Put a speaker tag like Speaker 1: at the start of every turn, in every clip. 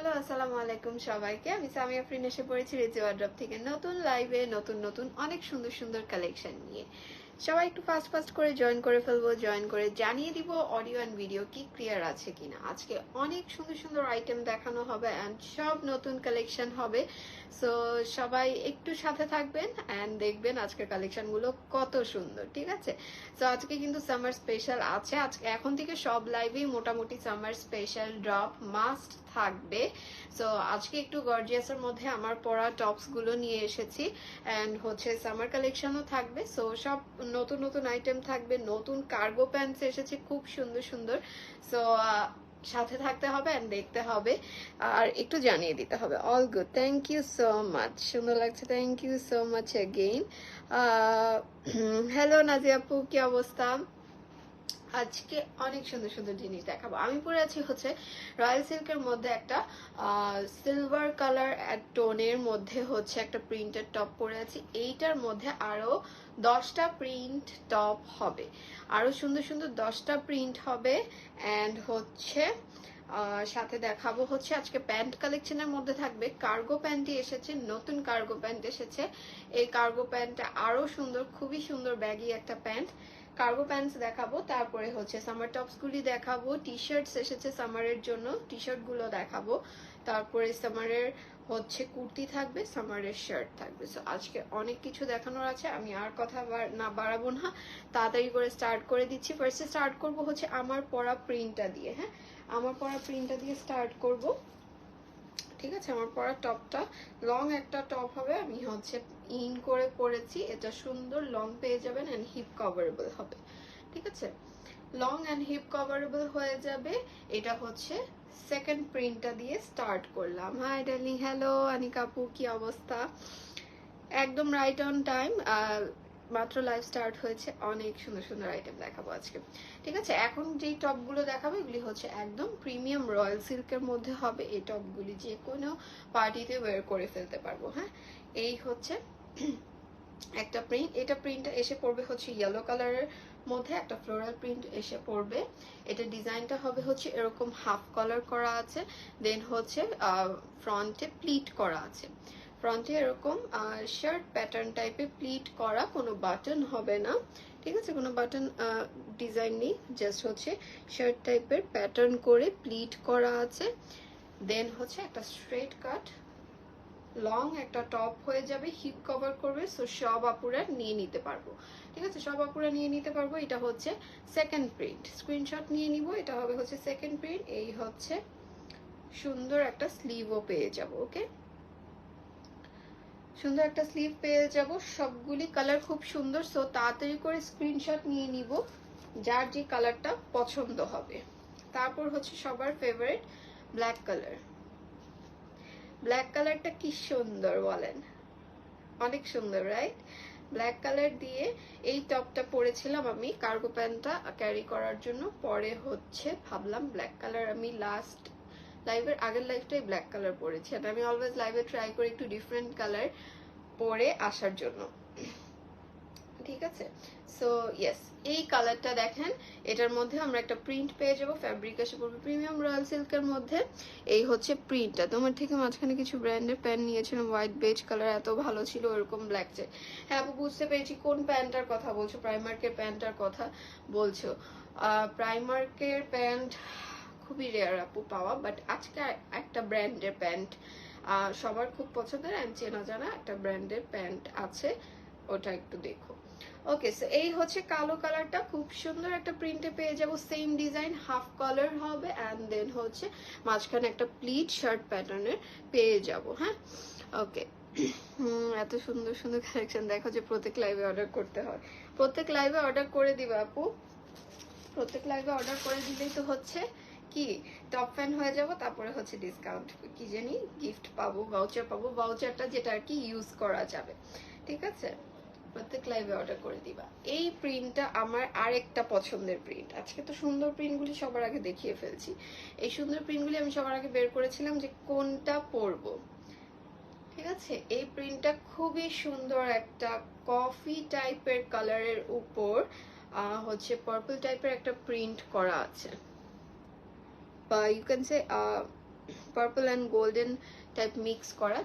Speaker 1: Hello, আসসালামু আলাইকুম সবাইকে। আমি সামিয়া আফরিন এসে পড়েছি রেজি ওয়ার্ড্রপ থেকে নতুন লাইভে নতুন অনেক সুন্দর সুন্দর কালেকশন নিয়ে। সবাই একটু ফাস্ট ফাস্ট করে জয়েন করে ফেলবো, জয়েন করে জানিয়ে দিব অডিও অ্যান্ড ভিডিও কি ক্লিয়ার আছে কিনা। আজকে অনেক সুন্দর সুন্দর আইটেম দেখানো হবে অ্যান্ড সব নতুন কালেকশন হবে। সো সবাই একটু সাথে থাকবেন অ্যান্ড দেখবেন আজকের কালেকশনগুলো কত সুন্দর, ঠিক আছে? সো আজকে কিন্তু সামার স্পেশাল আছে। আজকে এখন থেকে সব লাইভেই মোটামুটি সামার স্পেশাল ড্রপ মাস্ট থাকবে। সো আজকে একটু গর্জিয়াসের মধ্যে আমার পরা টপস গুলো নিয়ে এসেছি অ্যান্ড হচ্ছে সামার কালেকশনও থাকবে। সো সব নতুন নতুন আইটেম থাকবে, নতুন কার্গো প্যান্টস এসেছে খুব সুন্দর সুন্দর। সো সাথে থাকতে হবে অ্যান্ড দেখতে হবে আর একটু জানিয়ে দিতে হবে। All good, thank you so much, সুন্দর লাগছে, thank you so much again. Hello Nazia আপু, কি অবস্থা? আজকে অনেক সুন্দর সুন্দর জিনিস দেখাবো। আমি পরে আছি হচ্ছে রয়্যাল সিল্কের মধ্যে একটা সিলভার কালার টোনের মধ্যে হচ্ছে একটা প্রিন্টেড টপ পরে আছি। এইটার মধ্যে আরো 10টা প্রিন্ট টপ হবে, আরো সুন্দর সুন্দর 10টা প্রিন্ট হবে অ্যান্ড হচ্ছে সাথে দেখাবো হচ্ছে আজকে প্যান্ট কালেকশনের মধ্যে থাকবে কার্গো প্যান্টই এসেছে, নতুন কার্গো প্যান্ট এসেছে। এই কার্গো প্যান্টটা আরো সুন্দর, খুবই সুন্দর ব্যাগি একটা প্যান্ট। কার্গো প্যান্টস দেখাবো, তারপরে হচ্ছে সামার টপস গুলি দেখাবো, টি শার্টস এসেছে সামারের জন্য, টি শার্ট গুলো দেখাবো, তারপরে সামারের হচ্ছে কুর্তি থাকবে, সামারের শার্ট থাকবে। সো আজকে অনেক কিছু দেখানোর আছে, আমি আর কথা না বাড়াবো না, তাড়াতাড়ি করে স্টার্ট করে দিচ্ছি। ফার্স্টে স্টার্ট করব হচ্ছে আমার পরা প্রিন্টটা দিয়ে। হ্যাঁ, আমার পরা প্রিন্টটা দিয়ে স্টার্ট করব, ঠিক আছে? আমার পরা টপটা লং একটা টপ হবে, আমি হচ্ছে ইন করে পরেছি, এটা সুন্দর লং পেয়ে যাবেন এন্ড হিপ কভারেবল হবে, ঠিক আছে? লং এন্ড হিপ কভারেবল হয়ে যাবে। এটা হচ্ছে সেকেন্ড প্রিন্টটা দিয়ে স্টার্ট করলাম। হাই ডার্লিং, হ্যালো আনিকা আপু, কি অবস্থা? একদম রাইট অন টাইম, মাত্র লাইভ স্টার্ট হয়েছে, অনেক সুন্দর সুন্দর আইটেম দেখাবো আজকে, ঠিক আছে? এখন যেই টপগুলো দেখাবো এগুলি হচ্ছে একদম প্রিমিয়াম রয়্যাল সিল্কের মধ্যে হবে। এই টপগুলি যে কোনো পার্টিতে ওয়্যার করে ফেলতে পারবো। হ্যাঁ, এই হচ্ছে একটা প্রিন্ট, এটা প্রিন্টটা এসে পড়বে হচ্ছে ইয়েলো কালারের মধ্যে একটা ফ্লোরাল প্রিন্ট এসে পড়বে। এটা ডিজাইনটা হবে হচ্ছে এরকম হাফ কলার করা আছে, দেন হচ্ছে ফ্রন্টে প্লিট করা আছে, ফ্রন্টে এরকম শার্ট প্যাটার্ন টাইপের প্লিট করা, কোনো বাটন হবে না, ঠিক আছে? কোনো বাটন ডিজাইন নেই, জাস্ট হচ্ছে শার্ট টাইপের প্যাটার্ন করে প্লিট করা আছে। দেন হচ্ছে একটা স্ট্রেট কাট লং একটা টপ হয়ে যাবে, হিপ কভার করবে। সো সব আপুরা নিয়ে নিতে পারবো, ঠিক আছে? সব আপুরা নিয়ে নিতে পারবো। এটা হচ্ছে সেকেন্ড প্রিন্ট, স্ক্রিনশট নিয়ে নিব, এটা হবে হচ্ছে সেকেন্ড প্রিন্ট। এই হচ্ছে সুন্দর একটা স্লিভও পেয়ে যাব। ওকে, সুন্দর একটা স্লিভ পেয়ে যাব। সবগুলি কালার খুব সুন্দর, সো তাড়াতাড়ি করে স্ক্রিনশট নিয়ে নিব যার যে কালারটা পছন্দ হবে। তারপর হচ্ছে সবার ফেভারিট ব্ল্যাক কালার। ব্ল্যাক কালারটা কি সুন্দর বলেন, অনেক সুন্দর, রাইট? ব্ল্যাক কালার দিয়ে এই টপটা পরেছিলাম আমি কার্গো প্যান্টটা ক্যারি করার জন্য, পরে হচ্ছে ভাবলাম ব্ল্যাক কালার, আমি লাস্ট লাইভের আগের লাইভটাই ব্ল্যাক কালার পরেছি আর আমি অলওয়েজ লাইভে ট্রাই করি একটু ডিফারেন্ট কালার পরে আসার জন্য, ঠিক আছে? সো ইয়েস, এই কালারটা দেখেন, এটার মধ্যে আমরা একটা প্রিন্ট পেয়ে যাবো, ফ্যাব্রিক এসে পড়বে প্রিমিয়াম রয়্যাল সিল্কের মধ্যে। এই হচ্ছে প্রিন্টটা। তোমার থেকে মাঝখানে কিছু ব্র্যান্ডের প্যান্ট নিয়েছিলাম, হোয়াইট বেজ কালার, এত ভালো ছিল, ওরকম ব্ল্যাক চেক। হ্যাঁ আপু, বুঝতে পেরেছি কোন প্যান্টটার কথা বলছো, প্রাইমার্কের প্যান্টটার কথা বলছো। প্রাইমার্কের প্যান্ট খুবই রেয়ার আপু পাওয়া, বাট আজকে একটা ব্র্যান্ডের প্যান্ট সবার খুব পছন্দের অ্যান্ড চেনা জানা একটা ব্র্যান্ডের প্যান্ট আছে, ওটা একটু দেখো। ওকে, সো এই হচ্ছে কালো কালারটা, খুব সুন্দর একটা প্রিন্টে পেয়ে যাব, সেম ডিজাইন, হাফ কালার হবে অ্যান্ড দেন হচ্ছে মাঝখানে একটা প্লিট শার্ট প্যাটার্নের পেয়ে যাব। হ্যাঁ, ওকে। এত সুন্দর সুন্দর কালেকশন দেখো যে প্রত্যেক লাইভে অর্ডার করতে হয়, প্রত্যেক লাইভে অর্ডার করে দিবে আপু, প্রত্যেক লাইভে অর্ডার করে দিলেই তো হচ্ছে কি টপ ফ্যান হয়ে যাব, তারপরে হচ্ছে ডিসকাউন্ট কি জানি গিফট পাবো, ভাউচার পাবো, ভাউচারটা যেটা আর কি ইউজ করা যাবে, ঠিক আছে? প্রত্যেক লাইভে অর্ডার করে দিবা। এই প্রিন্টটা আমার আরেকটা পছন্দের প্রিন্ট, আজকে তো সুন্দর প্রিন্টগুলি সবার আগে দেখিয়ে ফেলছি। এই সুন্দর প্রিন্টগুলি আমি সবার আগে বের করেছিলাম যে কোনটা পরবো, ঠিক আছে? এই প্রিন্টটা খুবই সুন্দর, একটা কফি টাইপের কালারের উপর হচ্ছে পার্পল টাইপের একটা প্রিন্ট করা আছে, বা you can say purple and golden type mix করা,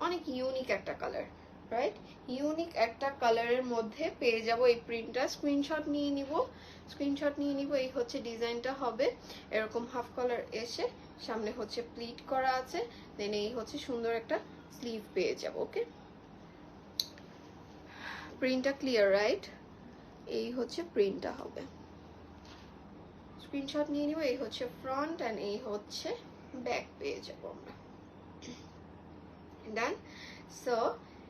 Speaker 1: অনেক ইউনিক একটা কালার, রাইট? ইউনিক একটা কালারের মধ্যে পেয়ে যাব এই প্রিন্টটা। স্ক্রিনশট নিয়ে নিব, স্ক্রিনশট নিয়ে নিব। এই হচ্ছে ডিজাইনটা হবে এরকম হাফ কলার এসে, সামনে হচ্ছে প্লিট করা আছে, দেন এই হচ্ছে সুন্দর একটা স্লিভ পেয়ে যাব। ওকে, প্রিন্টটা ক্লিয়ার, রাইট? এই হচ্ছে প্রিন্টটা হবে। স্ক্রিনশট নিয়ে নিব। এই হচ্ছে ফ্রন্ট অ্যান্ড এই হচ্ছে ব্যাক পেয়ে যাব আমরা। ডান। সো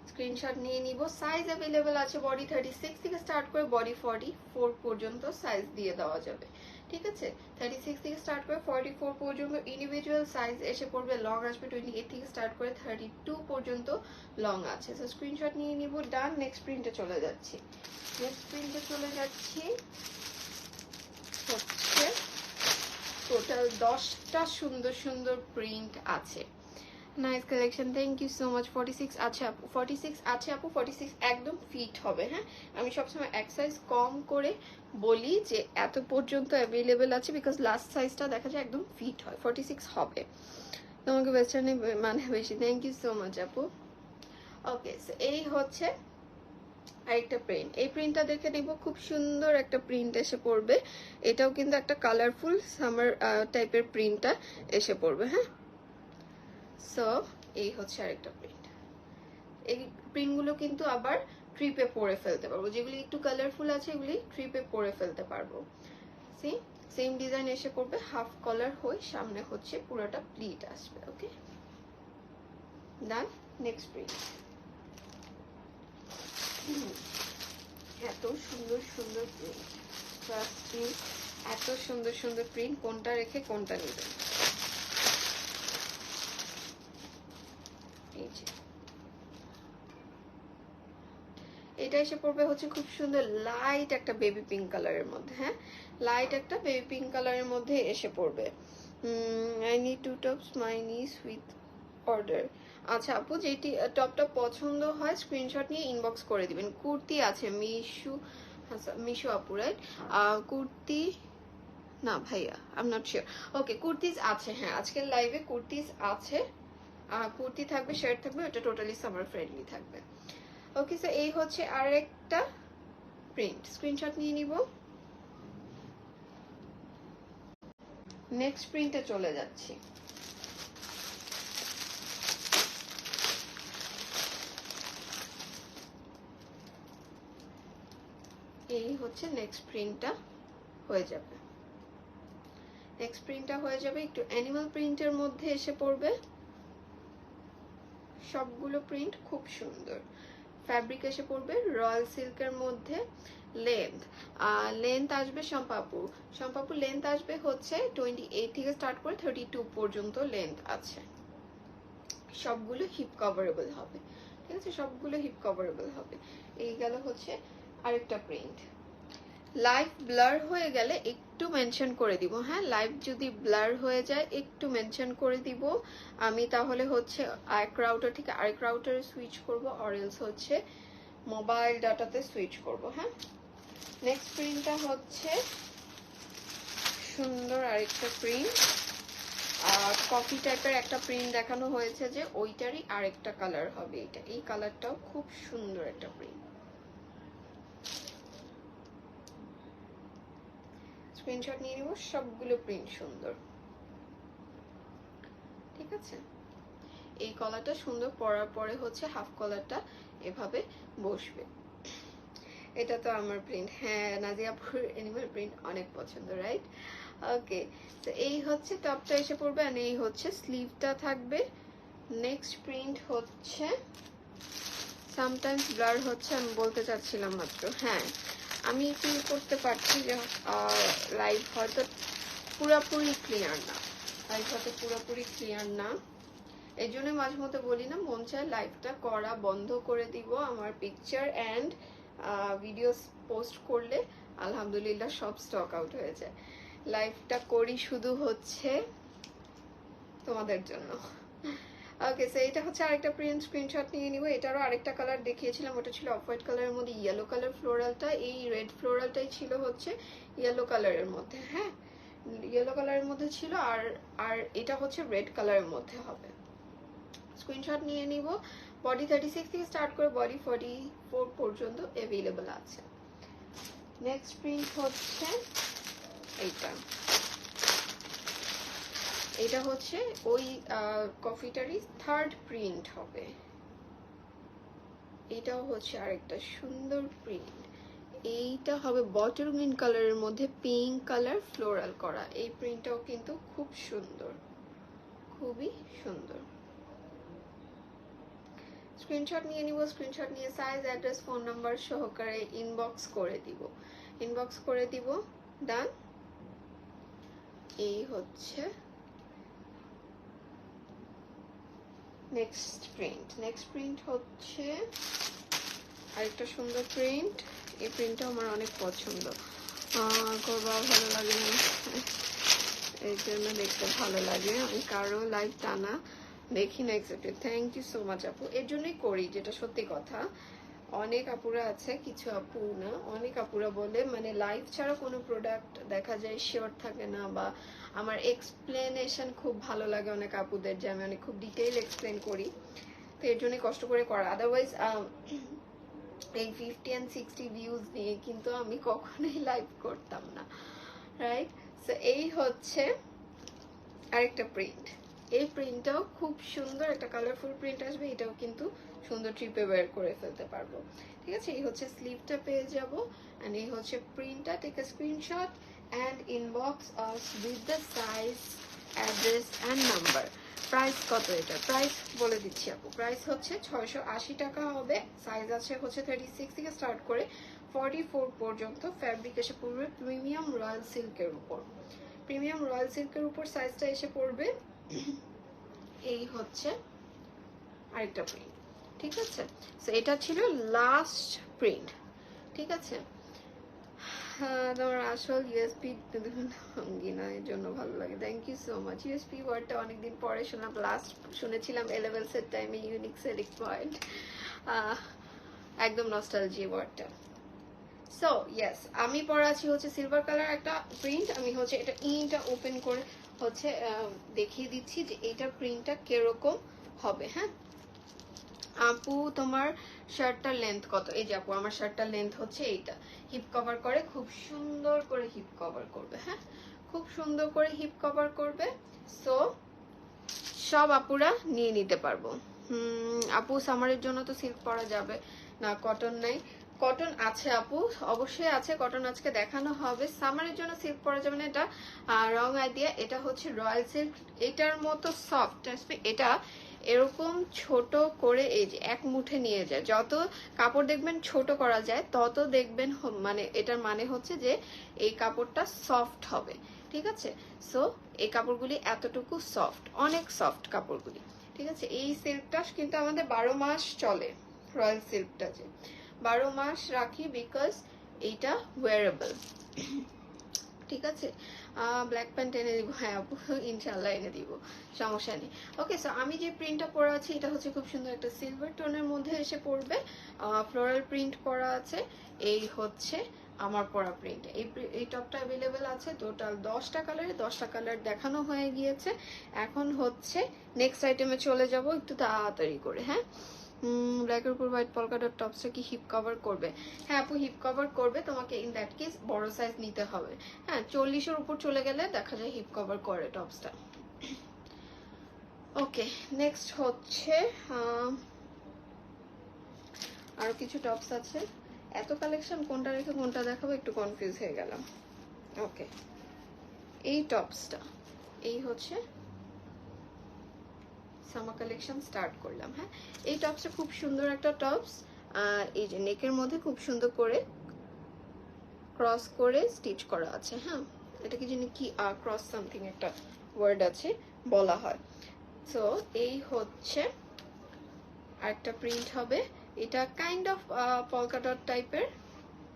Speaker 1: স্ক্রিনশট নিয়ে নিব। সাইজ অ্যাভেলেবেল আছে বডি 36 থেকে স্টার্ট করে বডি 44 পর্যন্ত সাইজ দিয়ে দেওয়া যাবে, ঠিক আছে? 36 থেকে স্টার্ট করে 44 পর্যন্ত ইন্ডিভিজুয়াল সাইজ এসে পড়বে। লং আসবে 28 থেকে স্টার্ট করে 32 পর্যন্ত লং আছে। সো স্ক্রিনশট নিয়ে নিব। ডান। নেক্সট প্রিন্টে চলে যাচ্ছি। নেক্সট প্রিন্টে চলে যাচ্ছি হচ্ছে টোটাল 10টা সুন্দর সুন্দর প্রিন্ট আছে। Nice collection, thank you so much. 46 আছে আপু, 46 আছে আপু, 46 একদম ফিট হবে। হ্যাঁ, আমি সবসময় এক সাইজ কম করে বলি যে এত পর্যন্ত অ্যাভেলেবেল আছে, বিকজ লাস্ট সাইজটা দেখা যায় একদম ফিট হয়। 46 হবে, তোমাকে ওয়েস্টার্নে মানে বেশি। থ্যাংক ইউ সো মাচ আপু। ওকে, সো এই হচ্ছে আরেকটা প্রিন্ট। এই প্রিন্টটা দেখে নিব, খুব সুন্দর একটা প্রিন্ট এসে পড়বে। এটাও কিন্তু একটা কালারফুল সামার টাইপের প্রিন্টটা এসে পড়বে। হ্যাঁ, সো এই হচ্ছে আরেকটা প্রিন্ট। এই প্রিন্টগুলো কিন্তু আবার ট্রিপে পরে ফেলতে পারবো, যেগুলি একটু কালারফুল আছে এগুলি ট্রিপে পরে ফেলতে পারবো। সি সেম ডিজাইন এসে পড়বে, হাফ কলার হয়ে সামনে হচ্ছে পুরোটা প্লিট আসবে। Okay, done. Next print. এত সুন্দর সুন্দর প্রিন্ট, এত সুন্দর সুন্দর প্রিন্ট, কোনটা রেখে কোনটা নেবেন? এই যে এটা এসে পড়বে হচ্ছে খুব সুন্দর লাইট একটা বেবি পিঙ্ক কালারের মধ্যে। হ্যাঁ, লাইট একটা বেবি পিঙ্ক কালারের মধ্যে এসে পড়বে। আই নিড টু টপস মাই নিস উইথ অর্ডার। আচ্ছা আপু, যেটি টপটা পছন্দ হয় স্ক্রিনশট নিয়ে ইনবক্স করে দিবেন। কুর্তি আছে মিশু, মিশু আপু, রাইট? কুর্তি না ভাইয়া, আই এম নট শিওর। ওকে, কুর্তিজ আছে। হ্যাঁ, আজকের লাইভে কুর্তিজ আছে। কুর্তি থাকবে, শার্ট থাকবে, ওটা টোটালি সামার ফ্রেন্ডলি থাকবে। ওকে, সো এই হচ্ছে আরেকটা প্রিন্ট। স্ক্রিনশট নিয়ে নিব। নেক্সট প্রিন্টে চলে যাচ্ছি। এই হচ্ছে নেক্সট প্রিন্টটা হয়ে যাবে। নেক্সট প্রিন্টটা হয়ে যাবে একটু অ্যানিমাল প্রিন্টের মধ্যে এসে পড়বে। সবগুলো প্রিন্ট খুব সুন্দর। ফ্যাব্রিক এসে পড়বে রয়্যাল সিল্কের মধ্যে। লেন্থ আসবে সম্পাপুর লেন্থ আসবে হচ্ছে 28 থেকে স্টার্ট করে 32 পর্যন্ত লেন্থ আছে। সবগুলো হিপ কভারেবল হবে, ঠিক আছে? সবগুলো হিপ কভারেবল হবে। এই গেল হচ্ছে আরেকটা প্রিন্ট। লাইভ ব্লার হয়ে গেলে একটু মেনশন করে দিব। হ্যাঁ, লাইভ যদি ব্লার হয়ে যায় একটু মেনশন করে দিব আমি, তাহলে হচ্ছে এক রাউটার থেকে আরেক রাউটারে সুইচ করব, অর এলস হচ্ছে মোবাইল ডাটাতে সুইচ করব। হ্যাঁ, নেক্সট প্রিন্টটা হচ্ছে সুন্দর আরেকটা প্রিন্ট। কফি টাইপের একটা প্রিন্ট দেখানো হয়েছে যে ওইটারই আরেকটা কালার হবে এটা। এই কালারটাও খুব সুন্দর একটা প্রিন্ট। স্ক্রিনশট নিয়ে নিব। সবগুলো প্রিন্ট সুন্দর, ঠিক আছে? এই কলারটা সুন্দর, পরার পরে হচ্ছে হাফ কলারটা এভাবে বসবে। এটা তো আমার প্রিন্ট। হ্যাঁ, নাজিয়াপুর অ্যানিমাল প্রিন্ট অনেক পছন্দ, রাইট? ওকে, তো এই হচ্ছে টপটা এসে পড়বে আর এই হচ্ছে স্লিভটা থাকবে। নেক্সট প্রিন্ট হচ্ছে, সামটাইমস ব্লার হচ্ছে, আমি বলতে চাচ্ছিলাম মাত্র। হ্যাঁ, আমি ফিল করতে পারছি যে লাইভ হয়তো পুরোপুরি ক্লিয়ার না, লাইভ হয়তো পুরোপুরি ক্লিয়ার না। এই জন্য মাঝে মধ্যে বলি না, মন চায় লাইভটা করা বন্ধ করে দিব। আমার পিকচার অ্যান্ড ভিডিওস পোস্ট করলে আলহামদুলিল্লাহ সব স্টক আউট হয়ে যায়। লাইভটা করি শুধু হচ্ছে তোমাদের জন্য। ওকে, সো এটা হচ্ছে আরেকটা প্রিন্ট। স্ক্রিনশট নিয়ে নিব। এটারও আরেকটা কালার দেখিয়েছিলাম, ওটা ছিল অফ হোয়াইট কালারের মধ্যে ইয়েলো কালার ফ্লোরালটা। এই রেড ফ্লোরালটাই ছিল হচ্ছে ইয়েলো কালারের মধ্যে। হ্যাঁ, ইয়েলো কালারের মধ্যে ছিল, আর আর এটা হচ্ছে রেড কালারের মধ্যে হবে। স্ক্রিনশট নিয়ে নিব। বডি 36 থেকে স্টার্ট করে বডি 44 পর্যন্ত অ্যাভেলেবল আছে। নেক্সট প্রিন্ট হচ্ছে এইটা। এটা হচ্ছে ওই কফিটারই থার্ড প্রিন্ট হবে। এটাও হচ্ছে আরেকটা সুন্দর প্রিন্ট। এইটা হবে বটল গ্রিন কালারের মধ্যে পিঙ্ক কালার ফ্লোরাল করা। এই প্রিন্টটাও কিন্তু খুব সুন্দর, খুবই সুন্দর। স্ক্রিনশট নিয়ে নিব। স্ক্রিনশট নিয়ে সাইজ, অ্যাড্রেস, ফোন নাম্বার সহকারে ইনবক্স করে দিব। ইনবক্স করে দিব। ডান। এই হচ্ছে নেক্সট প্রিন্ট। নেক্সট প্রিন্ট হচ্ছে আরেকটা সুন্দর প্রিন্ট। এই প্রিন্টটা আমার অনেক পছন্দ, করবা ভালো লাগে না, এই জন্য দেখতে ভালো লাগে। আমি কারো লাইভ টানা দেখি না accepted. Thank you so much আপু। এর জন্যই করি, যেটা সত্যি কথা। অনেক আপুরা আছে, কিছু আপু না, অনেক আপুরা বলে মানে লাইভ ছাড়া কোনো প্রোডাক্ট দেখা যায় শিওর থাকে না, বা আমার এক্সপ্লেনেশন খুব ভালো লাগে অনেক আপুদের, যে আমি অনেক খুব ডিটেইল এক্সপ্লেন করি। তো এর জন্যই কষ্ট করে করা। আদারওয়াইজ এই 50 and 60 ভিউজ নিয়ে কিন্তু আমি কখনোই লাইভ করতাম না, রাইট? সো এই হচ্ছে আরেকটা প্রিন্ট। এই প্রিন্টটাও খুব সুন্দর, একটা কালারফুল প্রিন্ট আসবে। এটাও কিন্তু সুন্দর ট্রিপে বের করে ফেলতে পারবো, ঠিক আছে? এই হচ্ছে স্লিভটা পেয়ে যাব, এন্ড এই হচ্ছে প্রিন্টটা। Take a screenshot and inbox us with the size, address and number. Price কত? এটা প্রাইস বলে দিচ্ছি আপু। প্রাইস হচ্ছে 680 টাকা হবে। সাইজ আছে হচ্ছে 36 থেকে স্টার্ট করে 44 পর্যন্ত। ফ্যাব্রিক এসে পড়বে প্রিমিয়াম রয়্যাল সিল্কের উপর। প্রিমিয়াম রয়্যাল সিল্কের উপর সাইজটা এসে পড়বে। এই হচ্ছে আরেকটা প্রিন্ট, ঠিক আছে? সো এটা ছিল লাস্ট প্রিন্ট, ঠিক আছে? তোমার আসল ইউএসপি না, এর জন্য ভালো লাগে। Thank you so much. USP ওয়ার্ডটা অনেকদিন পরে শুনলাম, লাস্ট শুনেছিলাম এলেভেলসের টাইমে, ইউনিক সেলিং পয়েন্ট। একদম নস্টালজি ওয়ার্ডটা। সো ইয়েস, আমি পরে আছি হচ্ছে সিলভার কালার একটা প্রিন্ট। আমি হচ্ছে এটা ইনটা ওপেন করে হচ্ছে দেখিয়ে দিচ্ছি যে এইটার প্রিন্টটা কিরকম হবে। হ্যাঁ আপু, তোমার শার্টটার লেন্থ কত? এই যে আপু, আমার শার্টটার লেন্থ হচ্ছে এইটা। হিপ কভার করে, খুব সুন্দর করে হিপ কভার করবে। হ্যাঁ, খুব সুন্দর করে হিপ কভার করবে। সো সব আপুরা নিয়ে নিতে পারবো। আপু, সামারের জন্য তো সিল্ক পরা যাবে না, কটন নাই? কটন আছে আপু, অবশ্যই আছে কটন, আজকে দেখানো হবে। সামারের জন্য সিল্ক পরা যাবে না, এটা রং আইডিয়া। এটা হচ্ছে রয়্যাল সিল্ক, এটার মতো সফট আসবে। এটা এরকম ছোট করে এই যে এক মুঠে নিয়ে যায়। যত কাপড় দেখবেন ছোট করা যায়, তত দেখবেন মানে এটার মানে হচ্ছে যে এই কাপড়টা সফট হবে, ঠিক আছে? সো এই কাপড়গুলি এতটুকু সফট, অনেক সফট কাপড়গুলি, ঠিক আছে? এই সিল্কটা কিন্তু আমাদের 12 মাস চলে। রয়্যাল সিল্কটা যে 12 মাস রাখি, বিকজ এইটা ওয়ারেবল, ঠিক আছে? ব্ল্যাক প্যান্ট এনে দিব। হ্যাঁ আপু, ইনশাল্লাহ এনে দিব, সমস্যা নেই। ওকে, সো আমি যে প্রিন্টটা পরা আছি এটা হচ্ছে খুব সুন্দর একটা সিলভার টোনের মধ্যে এসে পড়বে, ফ্লোরাল প্রিন্ট করা আছে। এই হচ্ছে আমার পরা প্রিন্ট। এই টপটা অ্যাভেলেবেল আছে টোটাল 10টা কালারে। 10টা কালার দেখানো হয়ে গিয়েছে। এখন হচ্ছে নেক্সট আইটেমে চলে যাব একটু তাড়াতাড়ি করে। হ্যাঁ, ব্ল্যাকের উপর হোয়াইট পলকা ডট টপসটা কি হিপ কভার করবে? হ্যাঁ আপু, হিপ কভার করবে। তোমাকে ইন দ্যাট কেস বড় সাইজ নিতে হবে। হ্যাঁ, 40-এর উপর চলে গেলে দেখা যায় হিপ কভার করে টপসটা। ওকে, নেক্সট হচ্ছে আরো কিছু টপস আছে। এত কালেকশন, কোনটা রেখে কোনটা দেখাবো একটু কনফিউজ হয়ে গেলাম। ওকে, এই টপসটা, এই হচ্ছে সামার কালেকশন স্টার্ট করলাম। হ্যাঁ, এই টপসটা খুব সুন্দর একটা টপস। এই যে নেকের মধ্যে খুব সুন্দর করে ক্রস করে স্টিচ করা আছে। হ্যাঁ, এটাকে যিনি কি ক্রস সামথিং একটা ওয়ার্ড আছে বলা হয়। সো এই হচ্ছে আরেকটা প্রিন্ট হবে। এটা কাইন্ড অফ পলকা ডট টাইপের,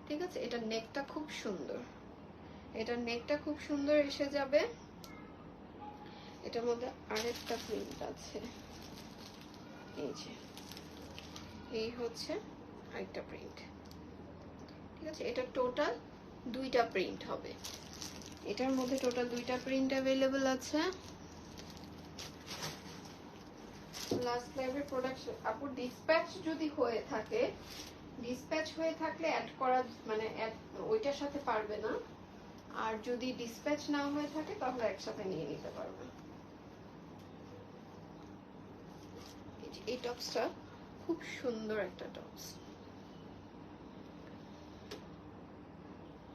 Speaker 1: ঠিক আছে? এটা নেকটা খুব সুন্দর, এটা নেকটা খুব সুন্দর এসে যাবে। এটার মধ্যে আরেকটা প্রিন্ট আছে, এই যে এই হচ্ছে আরেকটা প্রিন্ট, ঠিক আছে? এটা টোটাল 2টা প্রিন্ট হবে। এটার মধ্যে টোটাল 2টা প্রিন্ট অ্যাভেলেবল আছে। লাস্ট লাইভের প্রোডাকশন আপু ডিসপ্যাচ যদি হয়ে থাকে, ডিসপ্যাচ হয়ে থাকলে অ্যাড করা মানে ওইটার সাথে পারবে না, আর যদি ডিসপ্যাচ না হয়ে থাকে তাহলে একসাথে নিয়ে নিতে পারবে। এই টপসটা খুব সুন্দর একটা টপস।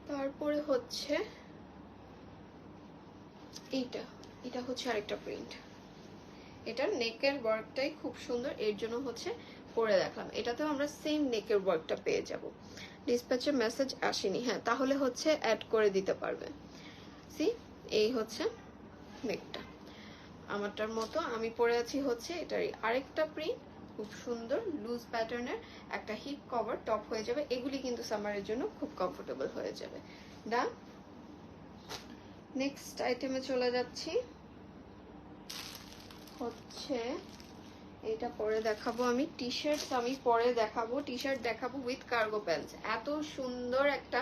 Speaker 1: তারপরে হচ্ছে এইটা, এটা হচ্ছে আরেকটা প্রিন্ট। এটার নেকের ওয়ার্কটাই খুব সুন্দর, এর জন্য হচ্ছে পরে দেখলাম। এটাতেও আমরা সেম নেকের ওয়ার্কটা পেয়ে যাব। ডিসপ্যাচের মেসেজ আসেনি, হ্যাঁ তাহলে হচ্ছে অ্যাড করে দিতে পারবে। সি এই হচ্ছে নেকটা আমারটার মতো আমি পরে আছি হচ্ছে এটারই আরেকটা প্রিন্ট, খুব সুন্দর লুজ প্যাটার্নের একটা হিপ কভার টপ হয়ে যাবে। এগুলি কিন্তু সামারের জন্য খুব কমফোর্টেবল হয়ে যাবে। ডান, নেক্সট আইটেমে চলে যাচ্ছি। হচ্ছে এটা পরে দেখাবো আমি টি শার্ট, আমি পরে দেখাবো টি শার্ট দেখাবো উইথ কার্গো প্যান্টস। এত সুন্দর একটা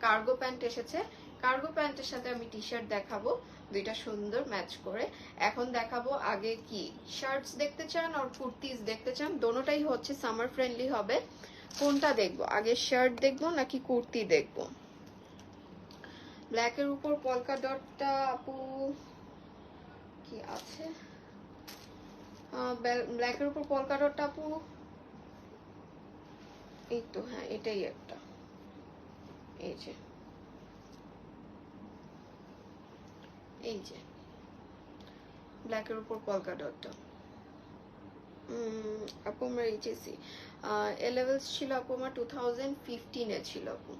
Speaker 1: কার্গো প্যান্ট এসেছে, কার্গো প্যান্টের সাথে আমি টি শার্ট দেখাবো, দুইটা সুন্দর ম্যাচ করে। এখন দেখাবো আগে কি শার্টস দেখতে চান আর কুর্তিজ দেখতে চান, দোনোটাই হচ্ছে সামার ফ্রেন্ডলি হবে। কোনটা দেখবো আগে, শার্ট দেখবো নাকি কুর্তি দেখবো? ব্ল্যাকের উপর পলকা ডটটা আপু কি আছে, ব্ল্যাকের উপর পলকা ডট আপু এই তো, হ্যাঁ এটাই একটা, এই যে এই যে ব্ল্যাকের উপর পলকা ডটটা। আপু আমার এইচএসসি এ লেভেলস ছিল আপু, আমার 2015-এ ছিল আপু।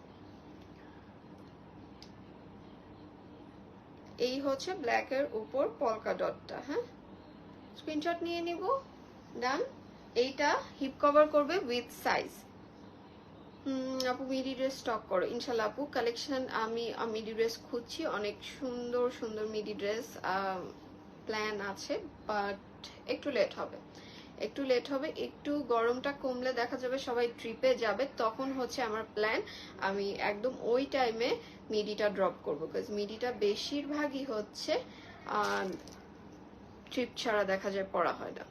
Speaker 1: এই হচ্ছে ব্ল্যাকের উপর পলকা ডটটা, হ্যাঁ স্ক্রিনশট নিয়ে নিব। ডান, এইটা হিপ কভার করবে উইথ সাইজ। আপু মিডি ড্রেস স্টক করো ইনশাল্লাহ আপু, কালেকশন আমি মিডি ড্রেস খুঁজছি, অনেক সুন্দর সুন্দর মিডি ড্রেস প্ল্যান আছে, বাট একটু লেট হবে, একটু লেট হবে। একটু গরমটা কমলে দেখা যাবে সবাই ট্রিপে যাবে, তখন হচ্ছে আমার প্ল্যান আমি একদম ওই টাইমে মিডিটা ড্রপ করবো, বিকজ মিডিটা বেশিরভাগই হচ্ছে ট্রিপ ছাড়া দেখা যায় পড়া হয় না।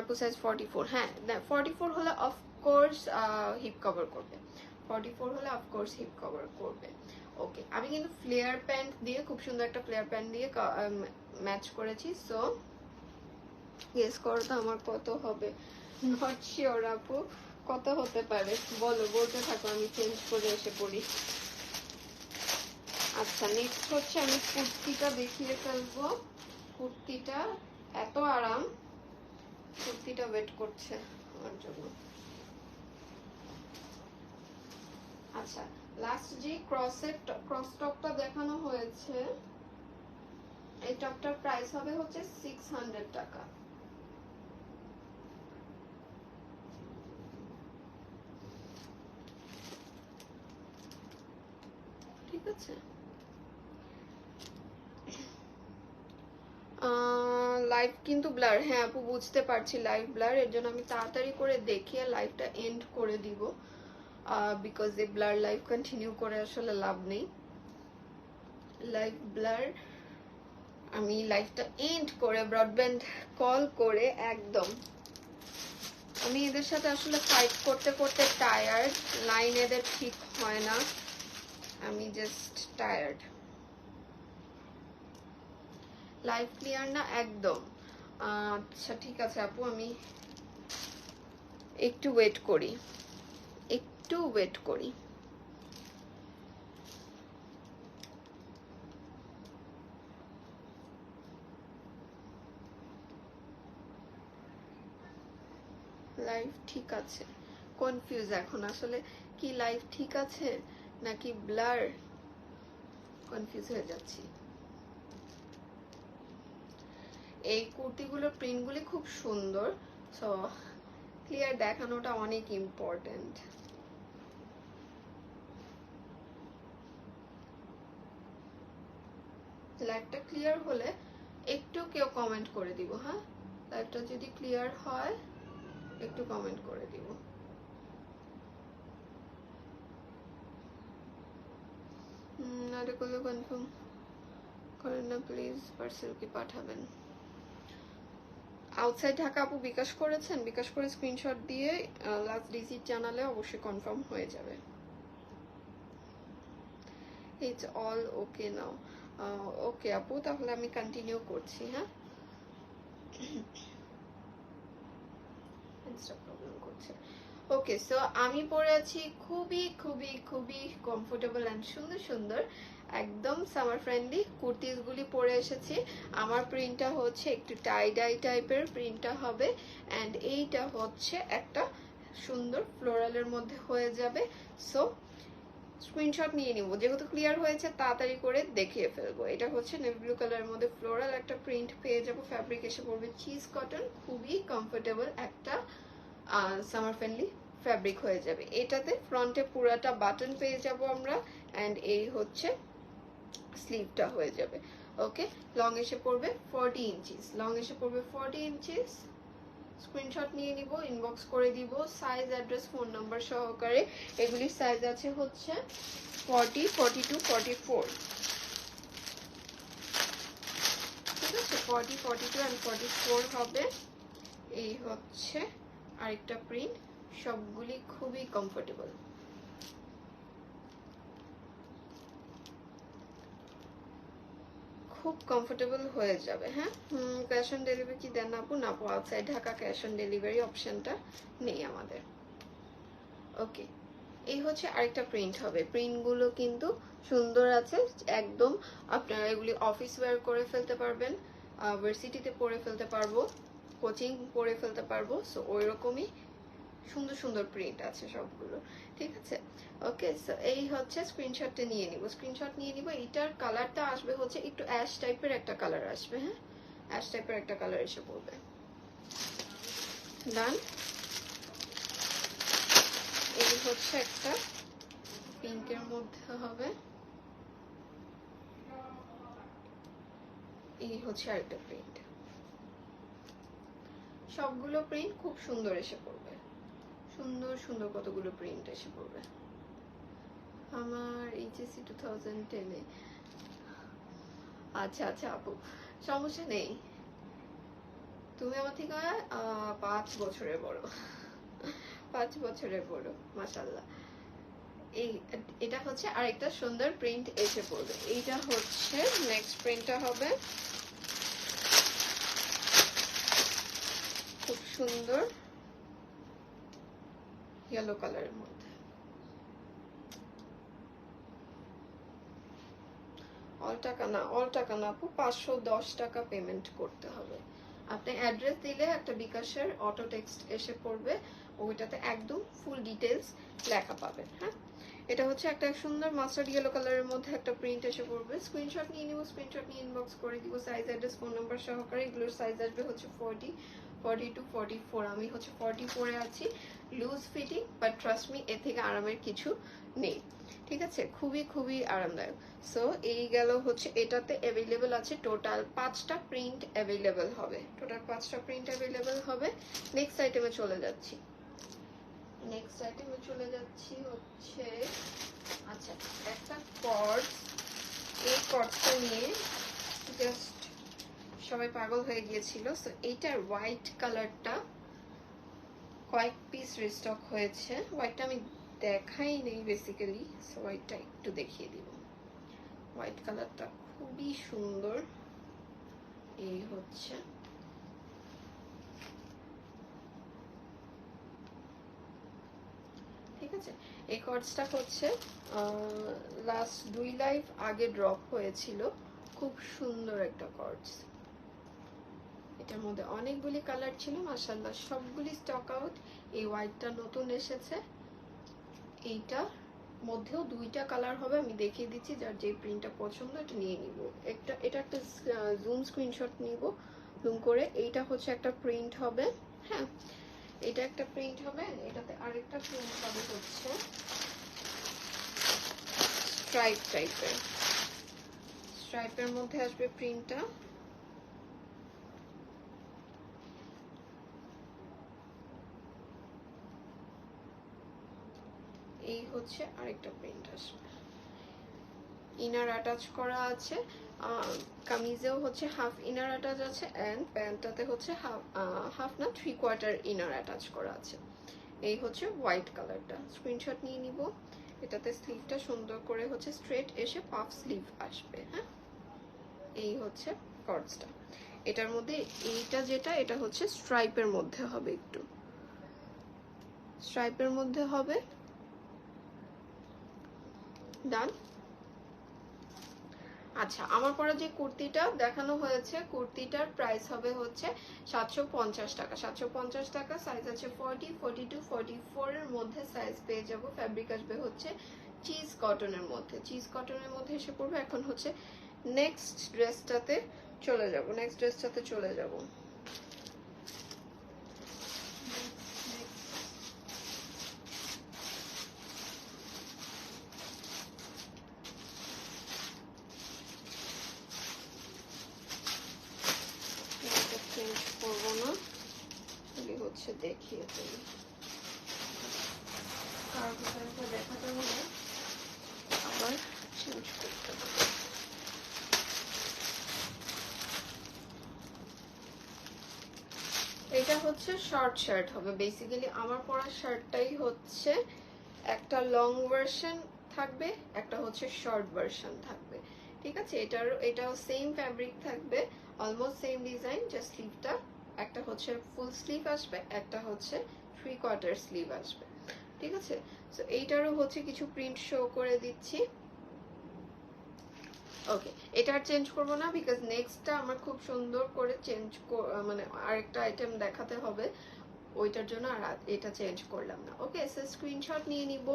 Speaker 1: আপু সাইজ 44, হ্যাঁ 44 হলে অফকোর্স হিপ কভার করবে, 44 হলে অফকোর্স হিপ কভার করবে। ওকে, আমি কিন্তু ফ্লেয়ার প্যান্ট দিয়ে খুব সুন্দর একটা ফ্লেয়ার প্যান্ট দিয়ে ম্যাচ করেছি, সো গেস করো তো আমার কত হবে। নট শিওর আপু, কত হতে পারে বলো, বলতে থাকো আমি চেঞ্জ করে এসে পড়ি। আচ্ছা নেক্সট হচ্ছে আমি কুর্তিটা দেখিয়ে ফেলবো। কুর্তিটা এত আরাম, কুর্তিটা ওয়েট করছে আমার জন্য। আচ্ছা লাস্ট যে ক্রস টপটা দেখানো হয়েছে, এই টপটার প্রাইস হবে হচ্ছে 600 টাকা। ঠিক আছে, লাইভ কিন্তু ব্লার, হ্যাঁ আপু বুঝতে পারছি লাইভ ব্লার, এর জন্য আমি তাড়াতাড়ি করে দেখিয়ে লাইভটা এন্ড করে দিব, বিকজ এই ব্লার লাইভ কন্টিনিউ করে আসলে লাভ নেই। লাইভ ব্লার আমি লাইভটা এন্ড করে ব্রডব্যান্ড কল করে একদম, আমি এদের সাথে আসলে ফাইট করতে করতে টায়ার্ড, লাইন এদের ঠিক হয় না, আমি জাস্ট টায়ার্ড। লাইভ ক্লিয়ার না একদম? আচ্ছা ঠিক আছে আপু, আমি একটু ওয়েট করি, একটু ওয়েট করি। লাইভ ঠিক আছে, কনফিউজ এখন আসলে, কি লাইভ ঠিক আছে নাকি ব্লার, কনফিউজ হয়ে যাচ্ছি। এই কুর্তিগুলোর প্রিন্টগুলি খুব সুন্দর, সো ক্লিয়ার দেখানোটা অনেক ইম্পর্টেন্ট। লাইভটা ক্লিয়ার হলে একটু কেউ কমেন্ট করে দিব, হ্যাঁ লাইভটা যদি ক্লিয়ার হয় একটু কমেন্ট করে দিব। অর্ডার করলে কনফার্ম করেন না প্লিজ, পার্সেল কি পাঠাবেন? আউটসাইড ঢাকা আপু বিকাশ করেছেন, বিকাশ করে স্ক্রিনশট দিয়ে লাস্ট ডিজিট জানালে অবশ্যই কনফার্ম হয়ে যাবে। ইটস অল ওকে নাও। ওকে আপু, তাহলে আমি কন্টিনিউ করছি। হ্যাঁ, প্রবলেম করছে। ওকে, সো আমি পরে আছি খুবই খুবই খুবই কমফোর্টেবল অ্যান্ড সুন্দর সুন্দর একদম সামার ফ্রেন্ডলি কুর্তিসগুলি পরে এসেছি। আমার প্রিন্টটা হচ্ছে একটু টাই ডাই টাইপের প্রিন্টটা হবে, অ্যান্ড এইটা হচ্ছে একটা সুন্দর ফ্লোরালের মধ্যে হয়ে যাবে। সো স্ক্রিনশট নিয়ে নিব, যেহেতু ক্লিয়ার হয়েছে তাড়াতাড়ি করে দেখিয়ে ফেলবো। এটা হচ্ছে নেভি ব্লু কালারের মধ্যে ফ্লোরাল একটা প্রিন্ট পেয়ে যাবো। ফ্যাব্রিক এসে পড়বে চিজ কটন, খুবই কমফোর্টেবল একটা সামার ফ্রেন্ডলি ফ্যাব্রিক হয়ে যাবে। এটাতে ফ্রন্টে পুরাটা বাটন পেয়ে যাব আমরা, অ্যান্ড এই হচ্ছে স্লিভটা হয়ে যাবে। ওকে, লং এসে পড়বে 40 ইঞ্চিস, লং এসে পড়বে 40 ইঞ্চিস। স্ক্রিনশট নিয়ে নিব, ইনবক্স করে দিব সাইজ, অ্যাড্রেস, ফোন নাম্বার সহকারে। এগুলির সাইজ আছে হচ্ছে 40, 42, 44, ঠিক আছে? 40, 42 অ্যান্ড 44 হবে। এই হচ্ছে আরেকটা প্রিন্ট, সবগুলি খুবই কমফোর্টেবল। খুব কমফোর্টেবল হয়ে যাবে। হ্যাঁ, ক্যাশ অন ডেলিভারি কি দেন আপু? না আপু, outside Dhaka cash on delivery অপশনটা নেই আমাদের। ওকে, এই হচ্ছে আরেকটা প্রিন্ট হবে। প্রিন্টগুলো কিন্তু সুন্দর আছে একদম। আপনারা এগুলি অফিস ওয়্যার করে ফেলতে পারবেন, ভার্সিটিতে পরে ফেলতে পারবো, কোচিং পরে ফেলতে পারবো। সো ওই রকমই সুন্দর সুন্দর প্রিন্ট আছে সবগুলো, ঠিক আছে? ওকে, সো এই হচ্ছে স্ক্রিনশটটা নিয়ে নিব, স্ক্রিনশট নিয়ে নিব। এইটার কালারটা আসবে হচ্ছে একটু অ্যাশ টাইপের একটা কালার আসবে। হ্যাঁ, অ্যাশ টাইপের একটা কালার এসে পড়বে। ডান। এই হচ্ছে একটা পিঙ্কের মধ্যে হবে, এই হচ্ছে আরেকটা প্রিন্ট। সবগুলো প্রিন্ট খুব সুন্দর এসে পড়বে, সুন্দর সুন্দর কতগুলো প্রিন্ট এসে পড়বে। আমার এইচএসসি 2010-এ। আচ্ছা আচ্ছা আপু, সমস্যা নেই, তুমি আমার থেকে 5 বছরের বড়, 5 বছরের বড়, মাশাআল্লাহ। এই এটা হচ্ছে আরেকটা সুন্দর প্রিন্ট এসে পড়বে। এইটা হচ্ছে নেক্সট প্রিন্টটা হবে খুব সুন্দর ইয়েলো কালারের মধ্যে। অল টাকা না, অল টাকা না আপু, 510 টাকা পেমেন্ট করতে হবে। আপনি অ্যাড্রেস দিলে একটা বিকাশের অটো টেক্সট এসে পড়বে, ওইটাতে একদম ফুল ডিটেলস লেখা পাবেন। হ্যাঁ, এটা হচ্ছে একটা সুন্দর মাস্টার্ড ইয়েলো কালারের মধ্যে একটা প্রিন্ট এসে পড়বে। স্ক্রিনশট নিয়ে নিব, স্ক্রিনশট নিয়ে ইনবক্স করে দিব সাইজ, অ্যাড্রেস, ফোন নাম্বার সহকারে। এগুলোর সাইজ আসবে হচ্ছে 40, 42, 44। আমি হচ্ছে 44-এ আছি, loose fitting, but trust me এর থেকে আরামের কিছু নেই, ঠিক আছে? খুবই খুবই আরামদায়ক। সো এই গেল হচ্ছে, এটাতে অ্যাভেলেবেল আছে টোটাল 5টা প্রিন্ট অ্যাভেলেবেল হবে, টোটাল 5টা প্রিন্ট অ্যাভেলেবেল হবে। নেক্সট আইটেমে চলে যাচ্ছি, নেক্সট আইটেমে চলে যাচ্ছি হচ্ছে, আচ্ছা, একটা কর্ডস। এই কর্ডসটা নিয়ে জাস্ট সবাই পাগল হয়ে গিয়েছিল। সো এইটার হোয়াইট কালারটা কয়েক পিস রিস্টক হয়েছে। হোয়াইটটা আমি দেখাই নেই বেসিক্যালি, সো হোয়াইটটা একটু দেখিয়ে দিব। হোয়াইট কালারটা খুবই সুন্দর। এই হচ্ছে, ঠিক আছে? এই কর্ডসটা হচ্ছে লাস্ট 2 লাইভ আগে ড্রপ হয়েছিল, খুব সুন্দর একটা কর্ডস। এটার মধ্যে অনেকগুলি কালার ছিল, মাশাআল্লাহ সবগুলি স্টক আউট। এই হোয়াইটটা নতুন এসেছে, এইটা মধ্যেও 2টা কালার হবে, আমি দেখিয়ে দিচ্ছি। যার যে প্রিন্টটা পছন্দ এটা নিয়ে নিব। এটা একটা জুম স্ক্রিনশট নিব জুম করে। এইটা হচ্ছে একটা প্রিন্ট হবে। হ্যাঁ, এটা একটা প্রিন্ট হবে, এটাতে আরেকটা প্রিন্ট হবে হচ্ছে স্ট্রাইপ টাইপের, স্ট্রাইপের মধ্যে আসবে প্রিন্টটা। এই হচ্ছে আরেকটা প্রিন্ট আসবে। ইনার অ্যাটাচ করা আছে, কামিজেও হচ্ছে হাফ ইনার অ্যাটাচ আছে, অ্যান্ড প্যান্টটাতে হচ্ছে হাফ না 3/4 ইনার অ্যাটাচ করা আছে। এই হচ্ছে হোয়াইট কালারটা, স্ক্রিনশট নিয়ে নিব। এটাতে স্লিভটা সুন্দর করে হচ্ছে স্ট্রেট এসে পাফ স্লিভ আসবে। হ্যাঁ, এই হচ্ছে কর্ডসটা। এটার মধ্যে এইটা যেটা, এটা হচ্ছে স্ট্রাইপের মধ্যে হবে, একটু স্ট্রাইপের মধ্যে হবে। ডান। আচ্ছা, আমার পরে যে কুর্তিটা দেখানো হয়েছে, কুর্তিটার প্রাইস হবে হচ্ছে 750 টাকা। 750 টাকা। সাইজ আছে 40, 42, 44 এর মধ্যে সাইজ পেয়ে যাব। ফ্যাব্রিক আসবে হচ্ছে চিজ কটনের মধ্যে, চিজ কটনের মধ্যে এসে পড়বে। এখন হচ্ছে নেক্সট ড্রেসটাতে চলে যাব, নেক্সট ড্রেসটাতে চলে যাব। চেঞ্জ করবো না, হচ্ছে দেখিয়ে দিই। দেখাতে হলে আবার চেঞ্জ করতে হবে। এটা হচ্ছে শর্ট শার্ট হবে। বেসিক্যালি আমার পরা শার্টটাই হচ্ছে একটা লং ভার্সন থাকবে, একটা হচ্ছে শর্ট ভার্সন থাকবে। ঠিক আছে, এটাও সেম ফ্যাব্রিক থাকবে, অলমোস্ট সেম ডিজাইন, জাস্ট স্লিভটা একটা হচ্ছে ফুল স্লিভ আসবে, একটা হচ্ছে 3/4 স্লিভ আসবে। ঠিক আছে, তো এইটারও হচ্ছে কিছু প্রিন্ট শো করে দিচ্ছি। ওকে, এটা আর চেঞ্জ করবো না, বিকজ নেক্সটটা আমার খুব সুন্দর করে চেঞ্জ, মানে আরেকটা আইটেম দেখাতে হবে, ওইটার জন্য আর এটা চেঞ্জ করলাম না। ওকে, সো স্ক্রিনশট নিয়ে নিব।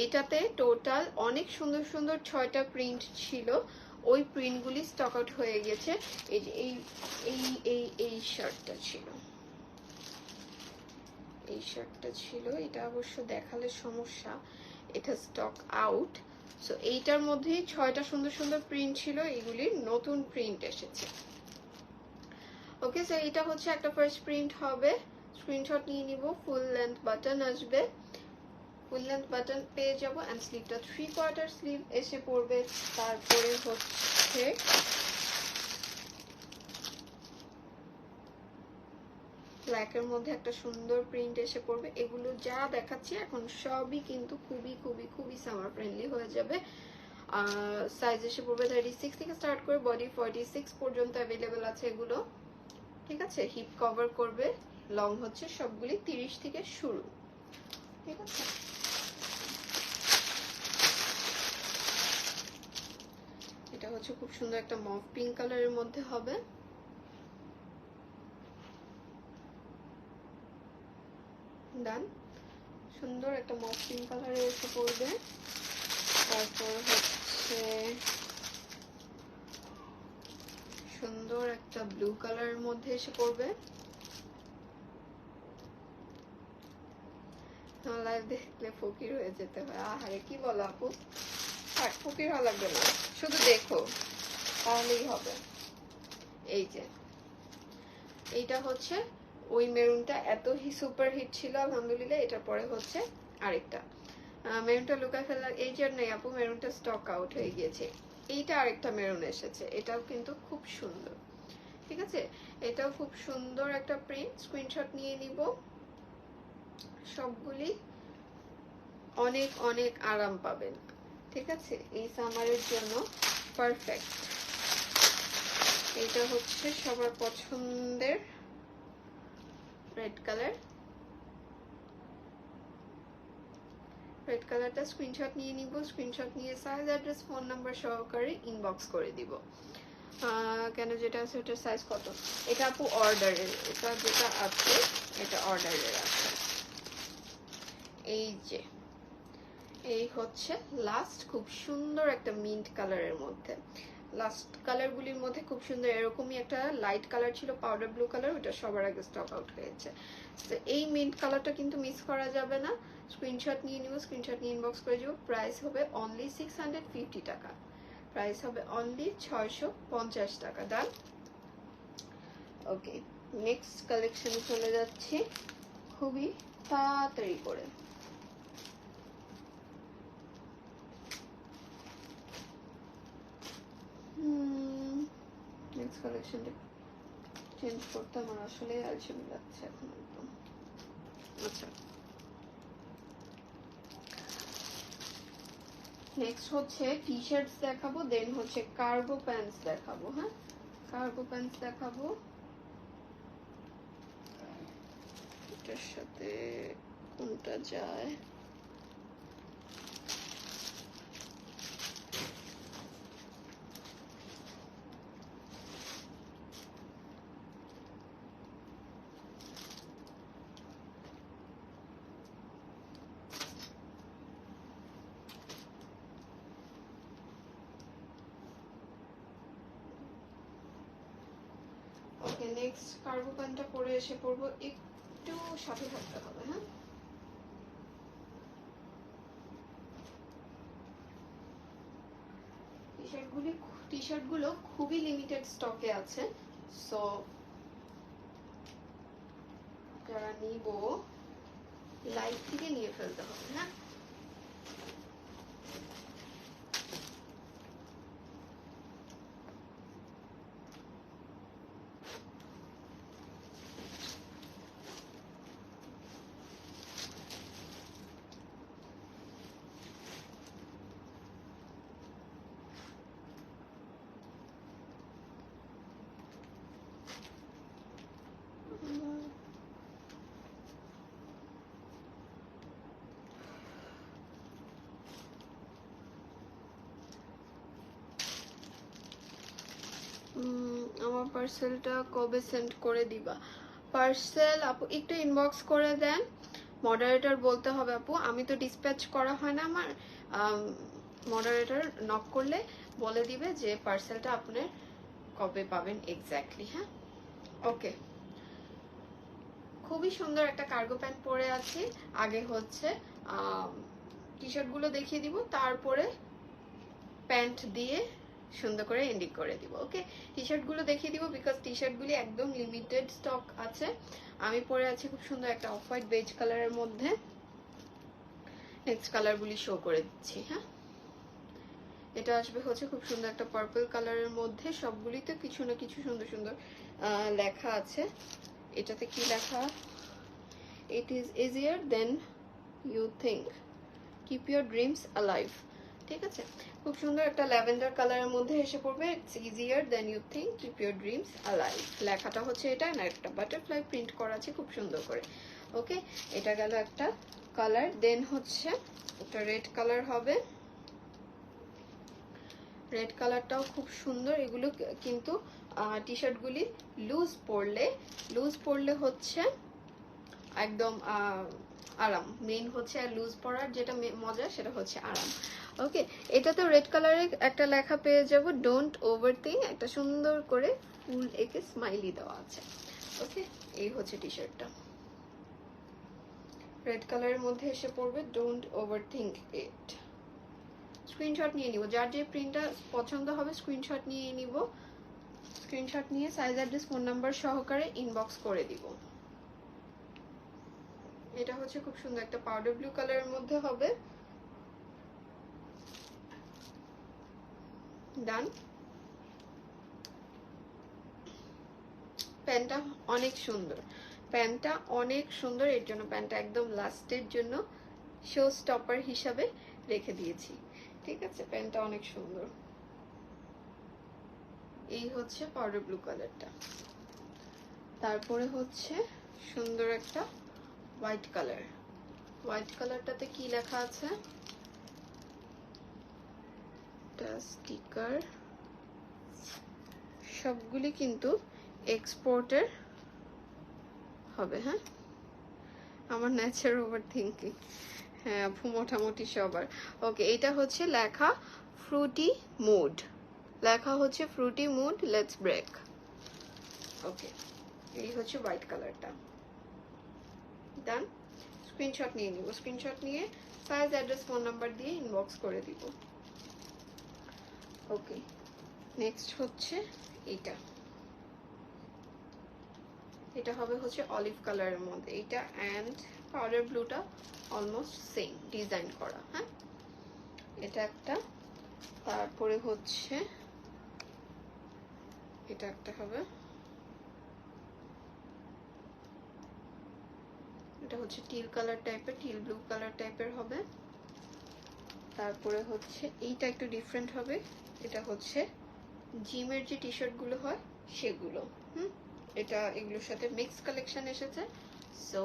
Speaker 1: এটাতে টোটাল অনেক সুন্দর সুন্দর 6টা প্রিন্ট ছিল, ওই প্রিন্টগুলি স্টক আউট হয়ে গেছে। এই যে এই এই এই এই শার্টটা ছিল, এই শার্টটা ছিল, এটা অবশ্য দেখালে সমস্যা, এটা স্টক আউট। সো এইটার মধ্যেই 6টা সুন্দর সুন্দর প্রিন্ট ছিল, এগুলির নতুন প্রিন্ট এসেছে। ওকে, সো এটা হচ্ছে একটা ফার্স্ট প্রিন্ট হবে, স্ক্রিনশট নিয়ে নিব। ফুল লেন্থ বাটন আসবে, ফুল লেন্থ বাটন পেয়ে যাব, এন্ড স্লিভটা 3/4 স্লিভ এসে পড়বে। তারপরে হচ্ছে ব্ল্যাকের মধ্যে একটা সুন্দর প্রিন্ট এসে পড়বে। এগুলো যা দেখাচ্ছি এখন সবই কিন্তু খুবই খুবই খুবই সামার ফ্রেন্ডলি হয়ে যাবে। সাইজ এসে পড়বে 36 থেকে স্টার্ট করে বডি 46 পর্যন্ত অ্যাভেলেবেল আছে এগুলো। ঠিক আছে, হিপ কভার করবে, লং হচ্ছে সবগুলি 30 থেকে শুরু। ঠিক আছে, এটা হচ্ছে খুব সুন্দর একটা মভ পিঙ্ক কালারের মধ্যে হবে। ডান, সুন্দর একটা মভ পিঙ্ক কালারে এসে পড়বে। তারপর হচ্ছে সুন্দর একটা ব্লু কালারের মধ্যে এসে পড়বে। লাইভ দেখলে ফকির হয়ে যেতে হয়। আহারে কি বলো আপু, আর ফকির হওয়া লাগবে না, শুধু দেখো তাহলেই হবে। এই যে এইটা হচ্ছে ওই মেরুনটা এত সুপার হিট ছিল, আলহামদুলিল্লাহ। এটার পরে হচ্ছে আরেকটা মেরুনটা লুকায় ফেলার এই যে নেই আপু, মেরুনটা স্টক আউট হয়ে গিয়েছে। এইটা আরেকটা মেরুন এসেছে, এটাও কিন্তু খুব সুন্দর। ঠিক আছে, এটাও খুব সুন্দর একটা প্রিন্ট, স্ক্রিনশট নিয়ে নিব। সবগুলি অনেক অনেক আরাম পাবেন। ঠিক আছে, এই সামারের জন্য পারফেক্ট। এটা হচ্ছে সবার পছন্দের রেড কালার। রেড কালারটা স্ক্রিনশট নিয়ে নিব, স্ক্রিনশট নিয়ে সাইজ অ্যাড্রেস ফোন নাম্বার সহকারে ইনবক্স করে দিব। কেন যেটা আছে ওটার সাইজ কত, এটা আপু অর্ডারের, এটা যেটা আছে এটা অর্ডারের আছে। এই যে এই হচ্ছে লাস্ট, খুব সুন্দর একটা মিন্ট কালারের মধ্যে। লাস্ট কালারগুলির মধ্যে খুব সুন্দর এরকমই একটা লাইট কালার ছিল, পাউডার ব্লু কালার, ওটা সবার আগে স্টক আউট হয়েছে। তো এই মিন্ট কালারটা কিন্তু মিস করা যাবে না। স্ক্রিনশট নিয়ে নিব, স্ক্রিনশট নিয়ে ইনবক্স করে দিব। প্রাইস হবে অনলি 650 টাকা, প্রাইস হবে অনলি 650 টাকা। ডান। ওকে, নেক্সট কালেকশনে চলে যাচ্ছি খুবই তাড়াতাড়ি করে। কালেকশনটা চেঞ্জ করতে আমার আসলে আলসেমি লাগছে এখন একদম। আচ্ছা, নেক্সট হচ্ছে টি শার্টস দেখাবো, দেন হচ্ছে কার্গো প্যান্টস দেখাবো। হ্যাঁ, কার্গো প্যান্টস দেখাবো। এটার সাথে কোনটা যায়? ওকে, নেক্সট কার্গো প্যান্টটা পরে এসে পড়বো, একটু সাথে থাকতে হবে। হ্যাঁ, টি শার্ট গুলো খুবই লিমিটেড স্টকে আছে, সো যারা নিব লাইভ থেকে নিয়ে ফেলতে হবে। হ্যাঁ, আমার পার্সেলটা কবে সেন্ড করে দিবা? পার্সেল আপু একটু ইনবক্স করে দেন, মডারেটর বলতে হবে আপু, আমি তো ডিসপ্যাচ করা হয় না আমার, মডারেটর নক করলে বলে দিবে যে পার্সেলটা আপনার কবে পাবেন এক্স্যাক্টলি। হ্যাঁ, ওকে। খুবই সুন্দর একটা কার্গো প্যান্ট পরে আছি। আগে হচ্ছে টি শার্ট গুলো দেখিয়ে দিব, তারপরে প্যান্ট দিয়ে সুন্দর করে এন্ডিং করে দিব। ওকে, টি শার্ট গুলো দেখিয়ে দিব বিকজ টি শার্ট গুলি একদম লিমিটেড স্টক আছে। আমি পরে আছি খুব সুন্দর একটা অফ হোয়াইট বেজ কালারের মধ্যে। নেক্সট কালার গুলি শো করে দিচ্ছি। হ্যাঁ, এটা আসবে হচ্ছে খুব সুন্দর একটা পার্পল কালারের মধ্যে, সবগুলিতে কিছু না কিছু সুন্দর সুন্দর লেখা আছে। এটাতে কি লেখা? It is easier than you think, keep your dreams alive. ঠিক আছে, খুব সুন্দর একটা ল্যাভেন্ডার কালারের মধ্যে এসে পড়বে। It's easier than you think, keep your dreams alive. লেখাটা হচ্ছে এটা, না একটা বাটারফ্লাই প্রিন্ট করা আছে খুব সুন্দর করে। ওকে, এটা গেল একটা কালার। দেন হচ্ছে একটা রেড কালার হবে, রেড কালারটাও খুব সুন্দর। এগুলো কিন্তু টি শার্টগুলি লুজ পরলে হচ্ছে একদম আরাম। মেইন হচ্ছে আর লুজ পরার যেটা মজা সেটা হচ্ছে আরাম। ওকে, এটাতেও রেড কালারে একটা লেখা পেয়ে যাব, ডোন্ট ওভারথিংক, একটা সুন্দর করে ফুল এঁকে স্মাইলি দেওয়া আছে। ওকে, এই হচ্ছে টি শার্টটা, রেড কালারের মধ্যে এসে পড়বে, ডোন্ট ওভারথিংক ইট। স্ক্রিনশট নিয়ে নিব, যার যে প্রিন্টটা পছন্দ হবে স্ক্রিনশট নিয়ে নিব। স্ক্রিনশট নিয়ে সাইজ অ্যাড্রেস ফোন নাম্বার সহকারে ইনবক্স করে দিব। এটা হচ্ছে খুব সুন্দর একটা পাউডার ব্লু কালারের মধ্যে হবে। ডান। প্যান্টটা অনেক সুন্দর, প্যান্টটা অনেক সুন্দর, এর জন্য প্যান্টটা একদম লাস্টের জন্য শো স্টপার হিসাবে রেখে দিয়েছি। ঠিক আছে, প্যান্টটা অনেক সুন্দর। এই হচ্ছে পাউডার ব্লু কালারটা। তারপরে হচ্ছে সুন্দর একটা হোয়াইট কালার। হোয়াইট কালারটাতে কি লেখা আছে? স্টিকার, সবগুলি কিন্তু এক্সপোর্টের হবে। হ্যাঁ, আমার ন্যাচার ওভার থিঙ্কিং। হ্যাঁ আপু, মোটামুটি সবার। ওকে, এটা হচ্ছে লেখা ফ্রুটি মুড, লেখা হচ্ছে ফ্রুটি মুড, লেটস ব্রেক। ওকে, এই হচ্ছে হোয়াইট কালারটা। ডান। স্ক্রিনশট নিয়ে নিব, স্ক্রিনশট নিয়ে সাইজ অ্যাড্রেস ফোন নাম্বার দিয়ে ইনবক্স করে দিব। ওকে, নেক্সট হচ্ছে এইটা, এটা হবে হচ্ছে অলিভ কালারের মধ্যে। এটা অ্যান্ড পাউডার ব্লুটা অলমোস্ট সেম ডিজাইন করা। হ্যাঁ, এটা একটা। তারপরে হচ্ছে এটা একটা হবে, এটা হচ্ছে টিল কালার টাইপের, টিল ব্লু কালার টাইপের হবে। তারপরে হচ্ছে এইটা একটু ডিফারেন্ট হবে, এটা হচ্ছে জিমের যে টি শার্ট গুলো হয় সেগুলো। এটা এগুলোর সাথে মিক্স কালেকশন এসেছে। সো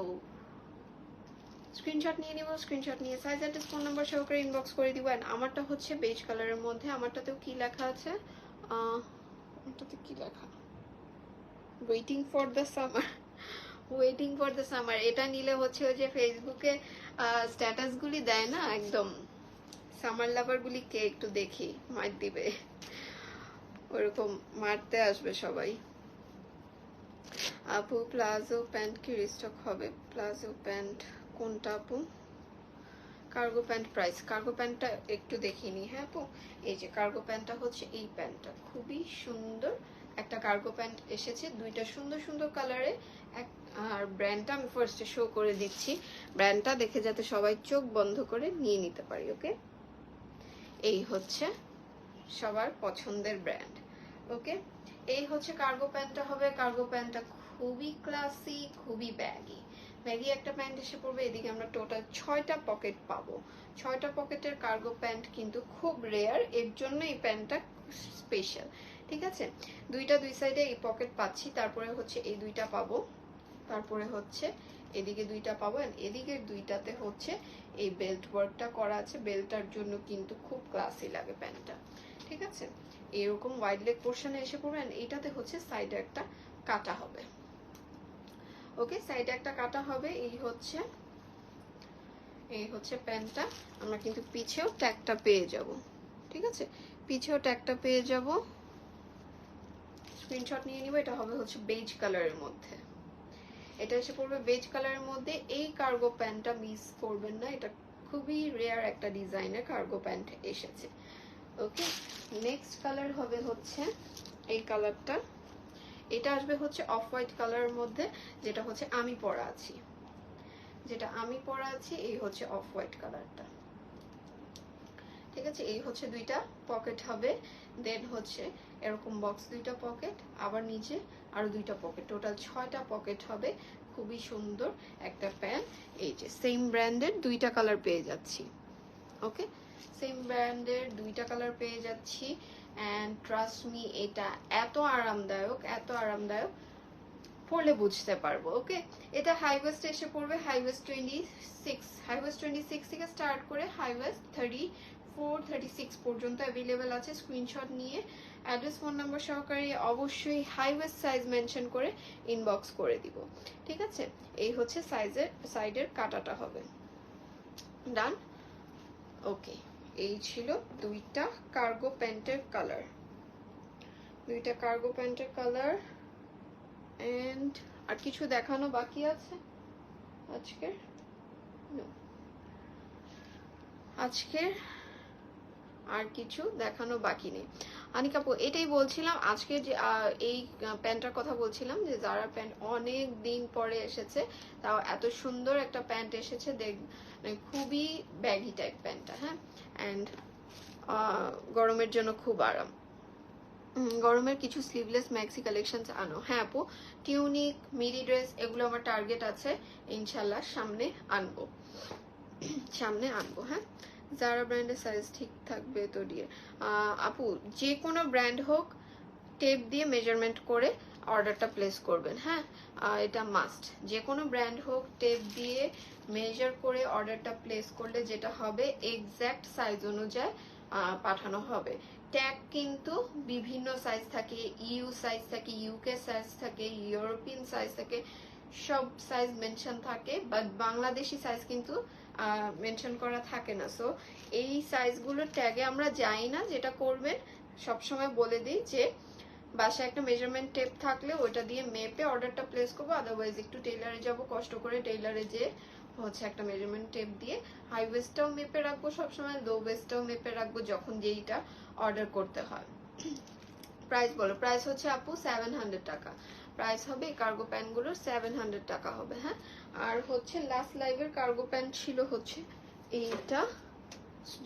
Speaker 1: স্ক্রিনশট নিয়ে নিব, স্ক্রিনশট নিয়ে সাইজ অ্যাড্রেস ফোন নাম্বার সহকারে ইনবক্স করে দিব। এন্ড আমারটা হচ্ছে বেজ কালারের মধ্যে, আমারটাতেও কি লেখা আছে, ওটাতে কি লেখা, waiting for the summer, waiting for the summer. এটা নিলে হচ্ছে ওই যে ফেসবুকে স্ট্যাটাস গুলি দেয় না, একদম সামার লাভার গুলি কে একটু দেখি মার দিবে, ওরকম মারতে আসবে সবাই। আপু প্লাজো প্যান্ট কি রিস্টক হবে? প্লাজো প্যান্ট কোনটা আপু? কার্গো প্যান্ট প্রাইস, কার্গো প্যান্টটা একটু দেখিনি। হ্যাঁ আপু, এই যে কার্গো প্যান্টটা হচ্ছে এই প্যান্টটা, খুবই সুন্দর একটা কার্গো প্যান্ট এসেছে, দুইটা সুন্দর সুন্দর কালারে। আর ব্র্যান্ডটা আমি ফার্স্টে শো করে দিচ্ছি, ব্র্যান্ডটা দেখে যাতে সবাই চোখ বন্ধ করে নিয়ে নিতে পারি। ওকে, এই হচ্ছে সবার পছন্দের ব্র্যান্ড। ওকে, এই হচ্ছে কার্গো প্যান্টটা হবে। কার্গো প্যান্টটা খুবই ক্লাসি, খুবই ব্যাগি, ব্যাগি একটা প্যান্ট এসে পড়বে। এদিকে আমরা টোটাল 6টা পকেট পাবো। 6টা পকেটের কার্গো প্যান্ট কিন্তু খুব রেয়ার, এর জন্য এই প্যান্টটা স্পেশাল। ঠিক আছে, দুই সাইডে এই পকেট পাচ্ছি, তারপরে হচ্ছে এই দুইটা পাবো, তারপরে হচ্ছে এদিকে দুইটা পাবো, এদিকের দুইটাতে হচ্ছে এই বেল্ট ওয়ার্কটা করা আছে। বেল্টটার জন্য কিন্তু খুব ক্লাসি লাগে প্যান্টটা। ঠিক আছে, এরকম ওয়াইড লেগ পোর্শনে এসে পড়বেন। এইটাতে হচ্ছে সাইডে একটা কাটা হবে। ওকে, সাইডে একটা কাটা হবে। এই হচ্ছে প্যান্টটা। আমরা কিন্তু পিছেও ট্যাগটা পেয়ে যাব। ঠিক আছে, পিছেও ট্যাগটা পেয়ে যাব। স্ক্রিনশট নিয়ে নিব। এটা হবে হচ্ছে বেজ কালারের মধ্যে, এটা এসে পড়বে বেজ কালারের মধ্যে। এই কার্গো প্যান্টটা মিস করবেন না, এটা খুবই রেয়ার একটা ডিজাইনের কার্গো প্যান্ট এসেছে। ওকে, নেক্সট কালার হবে হচ্ছে এই কালারটা। এটা আসবে হচ্ছে অফ হোয়াইট কালারের মধ্যে, যেটা হচ্ছে আমি পরা আছি, এই হচ্ছে অফ হোয়াইট কালারটা। ঠিক আছে, এই হচ্ছে দুইটা পকেট হবে, দেন হচ্ছে এরকম বক্স দুইটা পকেট, আবার নিচে আরো দুইটা পকেট, টোটাল 6টা পকেট হবে। খুবই সুন্দর একটা প্যান্ট। এই যে সেম ব্র্যান্ডের দুইটা কালার পেয়ে যাচ্ছি। ওকে, সেম ব্র্যান্ডের দুইটা কালার পেয়ে যাচ্ছি। অ্যান্ড ট্রাস্ট মি, এটা এত আরামদায়ক, এত আরামদায়ক, পরলে বুঝতে পারবো। ওকে, এটা হাই ওয়েস্ট এসে পড়বে, হাই ওয়েস্ট 26 থেকে স্টার্ট করে হাই ওয়েস্ট 34-36 পর্যন্ত অ্যাভেলেবেল আছে। স্ক্রিনশট নিয়ে অ্যাড্রেস ফোন নাম্বার সহকারে অবশ্যই হাই ওয়েস্ট সাইজ মেনশন করে ইনবক্স করে দিব। ঠিক আছে, এই হচ্ছে সাইডের কাটাটা হবে। ডান। ওকে, এই ছিল দুইটা কার্গো প্যান্টের কালার, এন্ড আর কিছু দেখানো বাকি আছে আজকের আর কিছু দেখানো বাকি নেই। আনিকা আপু, এটাই বলছিলাম আজকে যে এই প্যান্টটার কথা বলছিলাম, যে যারা প্যান্ট অনেক দিন পরে এসেছে, তাও এত সুন্দর একটা প্যান্ট এসেছে, খুবই ব্যাগি টাইপ প্যান্টটা। হ্যাঁ, অ্যান্ড গরমের জন্য খুব আরাম। গরমের কিছু স্লিভলেস ম্যাক্সি কালেকশনস আনো। হ্যাঁ আপু, টিউনিক, মিডি ড্রেস, এগুলো আমার টার্গেট আছে, ইনশাল্লাহ সামনে আনবো। হ্যাঁ, যারা ব্র্যান্ডের সাইজ ঠিক থাকবে তো ডিয়ার আপু, যে কোনো ব্র্যান্ড হোক টেপ দিয়ে মেজারমেন্ট করে অর্ডারটা প্লেস করবেন। হ্যাঁ, এটা মাস্ট, যে কোনো ব্র্যান্ড হোক টেপ দিয়ে মেজার করে অর্ডারটা প্লেস করলে যেটা হবে এক্স্যাক্ট সাইজ অনুযায়ী পাঠানো হবে। ট্যাগ কিন্তু বিভিন্ন সাইজ থাকে, ইউ সাইজ থাকে, ইউকে সাইজ থাকে, ইউরোপিয়ান সাইজ থাকে, সব সাইজ মেনশন থাকে, বাট বাংলাদেশি সাইজ কিন্তু মেনশন করা থাকে না। সো এই সাইজগুলো ট্যাগে আমরা যাই না। যেটা করবেন, সবসময় বলে দিই যে বাসায় একটা মেজারমেন্ট টেপ থাকলে ওইটা দিয়ে মেপে অর্ডারটা প্লেস করবো, আদারওয়াইজ একটু টেইলারে যাব, কষ্ট করে টেইলারে যে হচ্ছে একটা মেজারমেন্ট টেপ দিয়ে হাই ওয়েস্টটাও মেপে রাখবো, সবসময় লো ওয়েস্টটাও মেপে রাখবো যখন যেইটা অর্ডার করতে হয়। প্রাইস বলো। প্রাইস হচ্ছে আপু 700 টাকা প্রাইস হবে। এই কার্গো প্যান্টগুলোর 700 টাকা হবে। হ্যাঁ, আর হচ্ছে লাস্ট লাইভের কার্গো প্যান্ট ছিল হচ্ছে এইটা,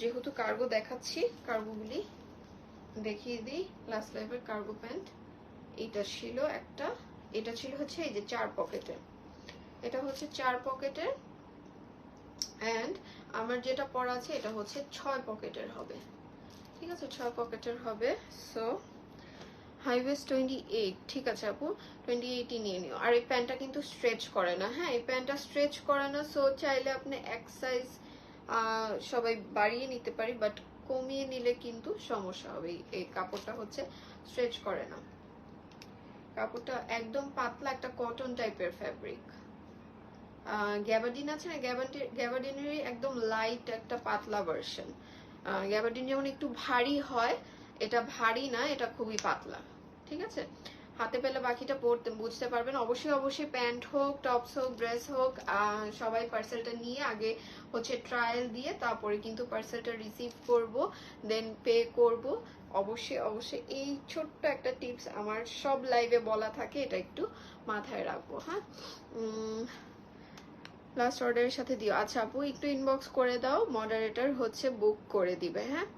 Speaker 1: যেহেতু কার্গো দেখাচ্ছি কার্গোগুলি দেখিয়ে দিই। লাস্ট লাইভের কার্গো প্যান্ট এটা ছিল একটা, এটা ছিল হচ্ছে এই যে 4 পকেটে, এটা হচ্ছে 4 পকেটের, এন্ড আমার যেটা পরা আছে এটা হচ্ছে 6 পকেটের হবে, ঠিক আছে, 6 পকেটের হবে। সো হাই ওয়েস্ট 28, ঠিক আছে আপু, 28ই নিয়ে নিও। আর এই প্যান্টটা কিন্তু স্ট্রেচ করে না, হ্যাঁ এই প্যান্টটা স্ট্রেচ করে না। সো চাইলে আপনি এক সাইজ সবাই বাড়িয়ে নিতে পারি, বাট কমিয়ে নিলে কিন্তু সমস্যা হবে। এই কাপড়টা হচ্ছে স্ট্রেচ করে না, কাপড়টা একদম পাতলা একটা কটন টাইপের ফ্যাব্রিক। গ্যাবার্ডিন আছে না, গ্যাবার্ডিনেরই একদম লাইট একটা পাতলা ভার্সন। গ্যাবার্ডিন যেমন একটু ভারী হয়, এটা ভারী না, এটা খুবই পাতলা, ঠিক আছে। হাতে পেলে বাকিটা পরতে বুঝতে পারবেন। অবশ্যই অবশ্যই প্যান্ট হোক, টপস হোক, ড্রেস হোক, সবাই পার্সেলটা নিয়ে আগে হচ্ছে ট্রায়াল দিয়ে তারপরে কিন্তু পার্সেলটা রিসিভ করব, দেন পে করব। অবশ্যই অবশ্যই এই ছোট্ট একটা টিপস আমার সব লাইভে বলা থাকে, এটা একটু মাথায় রাখবো, হ্যাঁ। লাস্ট অর্ডারের সাথে দিও। আচ্ছা আপু একটু ইনবক্স করে দাও, মডারেটর হচ্ছে বুক করে দিবে, হ্যাঁ।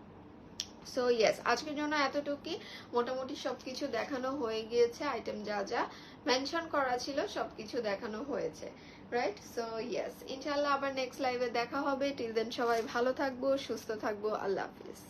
Speaker 1: সো ইয়েস, আজকের জন্য এতটুকুই, মোটামুটি সবকিছু দেখানো হয়ে গিয়েছে, আইটেম যা যা মেনশন করা ছিল সবকিছু দেখানো হয়েছে, রাইট। সো ইয়েস, ইনশাআল্লাহ আবার নেক্সট লাইভে দেখা হবে। টিল দেন সবাই ভালো থাকবো, সুস্থ থাকবো, আল্লাহ হাফিজ।